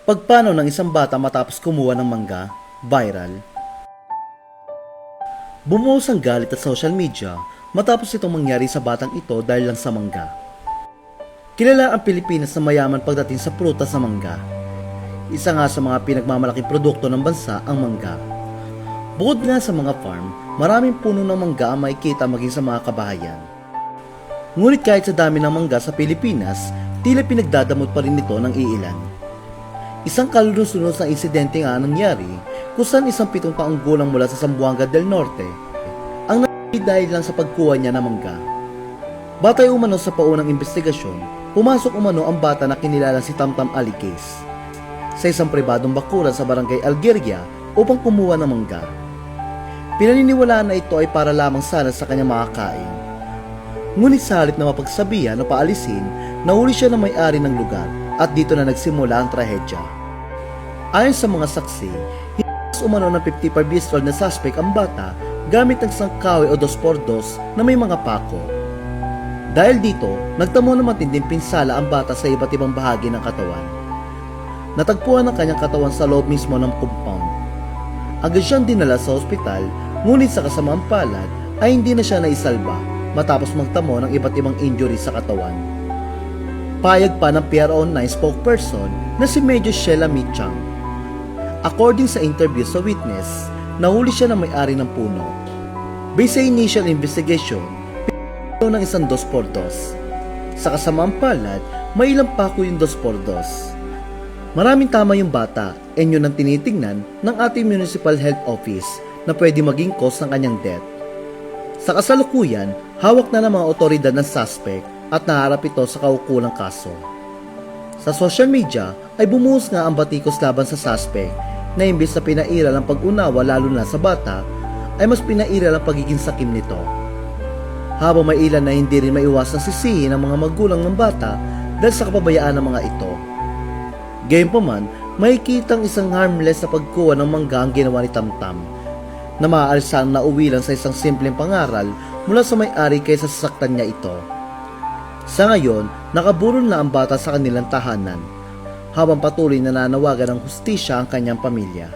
Pagpano ng isang bata matapos kumuha ng mangga, viral. Bumuhos ang galit sa social media matapos itong mangyari sa batang ito dahil lang sa mangga. Kilala ang Pilipinas na mayaman pagdating sa prutas na mangga. Isa nga sa mga pinagmamalaking produkto ng bansa ang mangga. Bukod nga sa mga farm, maraming puno ng mangga ang makikita maging sa mga kabahayan. Ngunit kahit sa dami ng mangga sa Pilipinas, tila pinagdadamot pa rin ito ng iilan. Isang kalulunod sa insidente nga nangyari kung saan isang 7 taong gulang mula sa Zamboanga del Norte ang namatay dahil lang sa pagkuha niya ng mangga. Batay umano sa paunang investigasyon, pumasok umano ang bata na kinilala si Tamtam Alicase sa isang pribadong bakuran sa barangay Algeria upang kumuha ng mangga. Pinaniniwalaan na ito ay para lamang sana sa kanyang makakain. Ngunit sa halip na mapagsabihan o paalisin, nahuli siya ng may-ari ng lugar at dito na nagsimula ang trahedya. Ayon sa mga saksi, hinas umano ng 55-years-old na suspect ang bata gamit ng isang kahoy o 2x2 na may mga pako. Dahil dito, nagtamo ng matinding pinsala ang bata sa iba't ibang bahagi ng katawan. Natagpuan ang kanyang katawan sa loob mismo ng compound. Agad siyang dinala sa ospital, ngunit sa kasamaang palad ay hindi na siya naisalba matapos magtamo ng iba't ibang injury sa katawan. Payag pa ng PRO9 spokesperson na si Major Sheila Michang. According sa interview sa witness, nahuli siya ng may-ari ng puno. Based sa initial investigation, pinagawa ng isang 2x2. Sa kasamaang palad, may ilang pako yung 2x2. Maraming tama yung bata, and yun ang tinitingnan ng ating Municipal Health Office na pwede maging cause ng kanyang death. Sa kasalukuyan, hawak na ng mga otoridad ng suspect at naharap ito sa kaukulang kaso. Sa social media ay bumuhos nga ang batikos laban sa suspect na imbis na pinairal ang pag-unawa lalo na sa bata, ay mas pinairal ang pagiging sakim nito. Habang may ilan na hindi rin maiwasang sisihin ang mga magulang ng bata dahil sa kapabayaan ng mga ito. Gayunpaman, makikitang isang harmless na pagkuha ng mangga ang ginawa ni Tamtam na maaalsang nauwi lang sa isang simpleng pangaral mula sa may-ari kaysa sasaktan niya ito. Sa ngayon, nakaburol na ang bata sa kanilang tahanan habang patuloy na nanawagan ng hustisya ang kanyang pamilya.